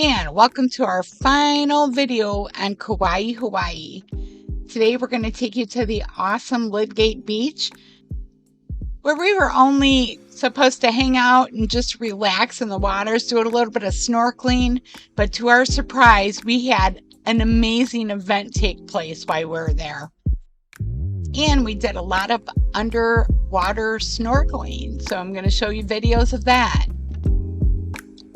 And welcome to our final video on Kauai, Hawaii. Today we're going to take you to the awesome Lydgate Beach, where we were only supposed to hang out and just relax in the waters, do a little bit of snorkeling, but to our surprise, we had an amazing event take place while we were there. And we did a lot of underwater snorkeling, so I'm going to show you videos of that.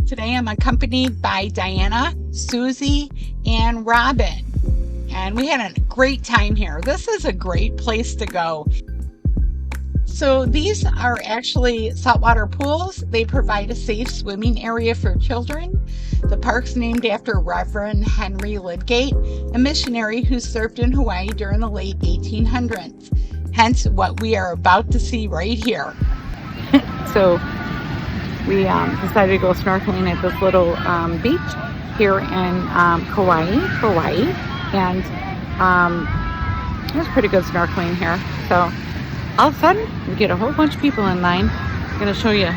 Today I'm accompanied by Diana, Susie, and Robin. And we had a great time here. This is a great place to go. So these are actually saltwater pools. They provide a safe swimming area for children. The park's named after Reverend Henry Lidgate, a missionary who served in Hawaii during the late 1800s. Hence what we are about to see right here. So we decided to go snorkeling at this little beach here in Kauai, Hawaii, and it was pretty good snorkeling here. So all of a sudden, we get a whole bunch of people in line. I'm going to show you.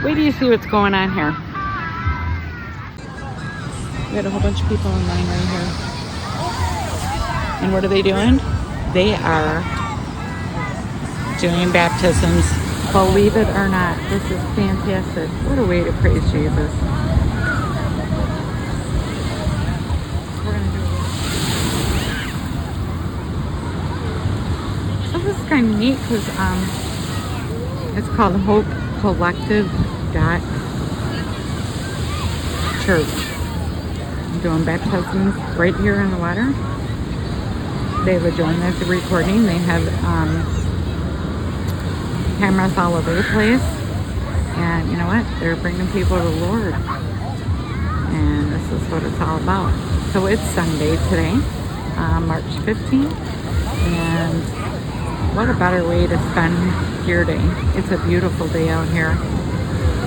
Wait till you see what's going on here. We got a whole bunch of people in line right here. And what are they doing? They are doing baptisms. Believe it or not, this is fantastic. What a way to praise Jesus. We're gonna do this. So this is kind of neat because it's called Hope Collective Church. I'm doing baptisms right here in the water. They would join us the recording. They have cameras all over the place, and you know what, they're bringing people to the Lord, and this is what it's all about. So it's Sunday today, March 15th, and what a better way to spend your day. It's a beautiful day out here.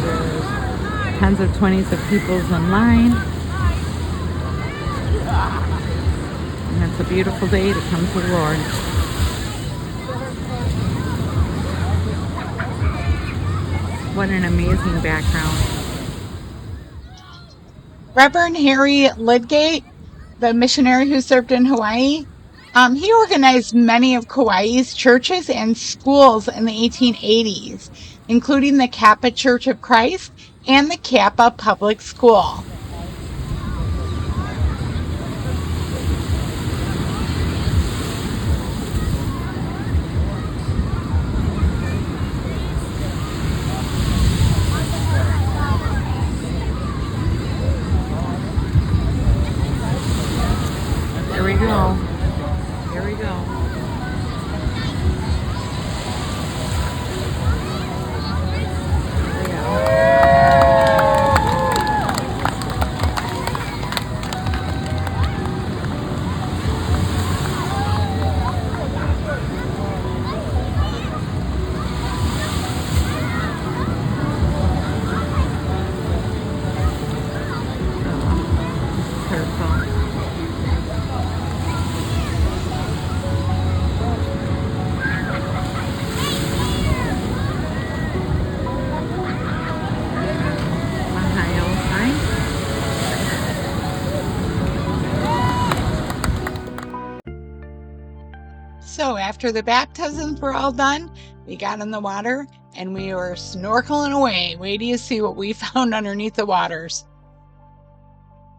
There's tens of 20s of people in line, and it's a beautiful day to come to the Lord. What an amazing background. Reverend Henry Lidgate, the missionary who served in Hawaii, he organized many of Kauai's churches and schools in the 1880s, including the Kappa Church of Christ and the Kappa Public School. Here we go. Here we go. So after the baptisms were all done, we got in the water and we were snorkeling away. Wait till you see what we found underneath the waters.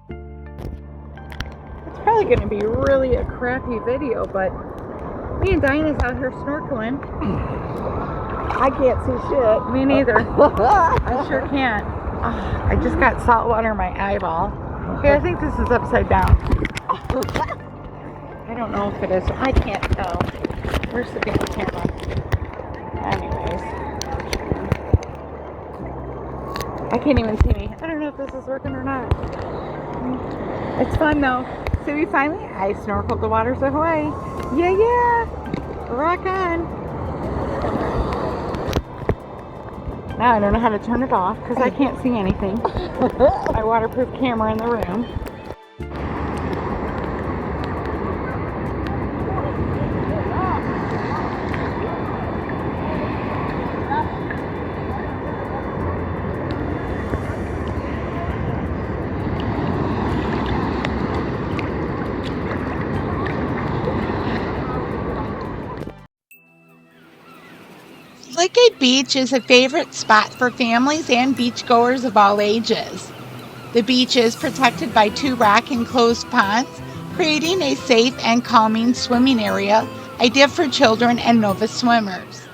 It's probably going to be really a crappy video, but me and Dinah's out here snorkeling. I can't see shit. Me neither. I sure can't. Oh, I just got salt water in my eyeball. Okay, I think this is upside down. I don't know if it is. I can't tell. Where's the damn camera? Anyways. I can't even see me. I don't know if this is working or not. It's fun though. So I snorkeled the waters of Hawaii. Yeah. Rock on. Now I don't know how to turn it off because I can't see anything. My waterproof camera in the room. Lydgate Beach is a favorite spot for families and beachgoers of all ages. The beach is protected by 2 rock-enclosed ponds, creating a safe and calming swimming area, ideal for children and novice swimmers.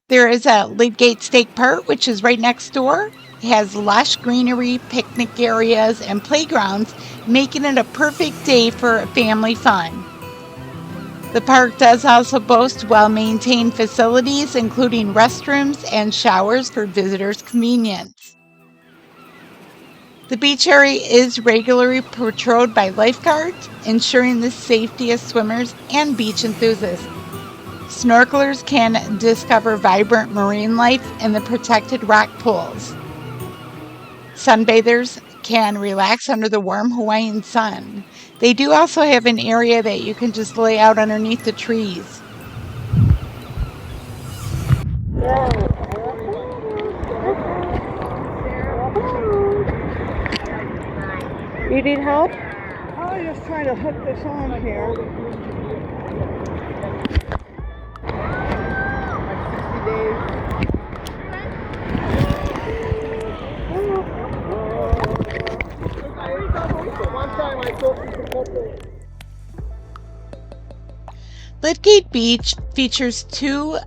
There is a Lidgate State Park, which is right next door. It has lush greenery, picnic areas, and playgrounds, making it a perfect day for family fun. The park does also boast well-maintained facilities, including restrooms and showers for visitors' convenience. The beach area is regularly patrolled by lifeguards, ensuring the safety of swimmers and beach enthusiasts. Snorkelers can discover vibrant marine life in the protected rock pools. Sunbathers can relax under the warm Hawaiian sun. They do also have an area that you can just lay out underneath the trees. You need help? I was just trying to hook this on here. Like 60 days. One time I told people. Lydgate Beach features 2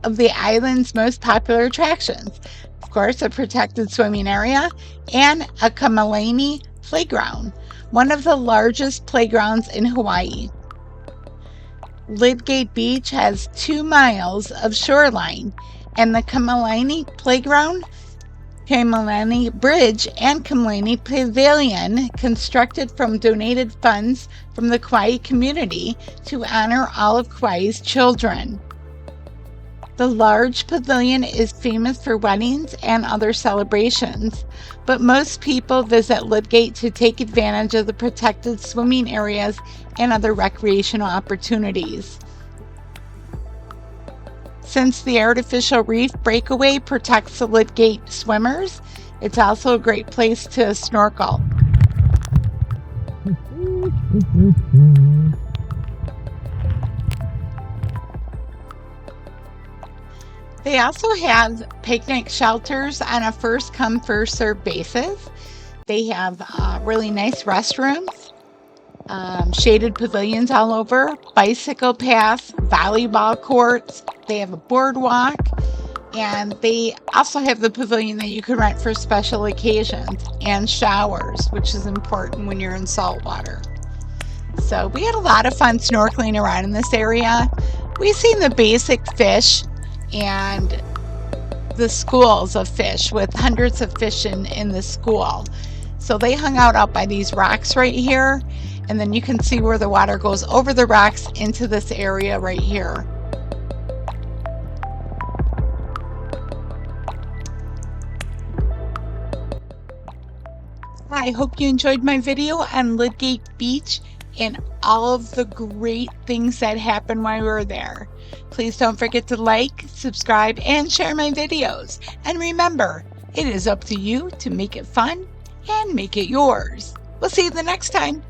of the island's most popular attractions. Of course, a protected swimming area and a Kamalani playground, one of the largest playgrounds in Hawaii. Lydgate Beach has 2 miles of shoreline, and the Kamalani playground, Kamalani Bridge, and Kamalani Pavilion, constructed from donated funds from the Kauai community to honor all of Kauai's children. The large pavilion is famous for weddings and other celebrations, but most people visit Lidgate to take advantage of the protected swimming areas and other recreational opportunities. Since the artificial reef breakaway protects the Lidgate swimmers, it's also a great place to snorkel. They also have picnic shelters on a first-come, first-served basis. They have really nice restrooms, shaded pavilions all over, bicycle paths, volleyball courts. They have a boardwalk, and they also have the pavilion that you can rent for special occasions, and showers, which is important when you're in saltwater. So we had a lot of fun snorkeling around in this area. We've seen the basic fish and the schools of fish with hundreds of fish in the school. So they hung out by these rocks right here, and then you can see where the water goes over the rocks into this area right here. I hope you enjoyed my video on Lydgate Beach and all of the great things that happened while we were there. Please don't forget to like, subscribe, and share my videos. And remember, it is up to you to make it fun and make it yours. We'll see you the next time.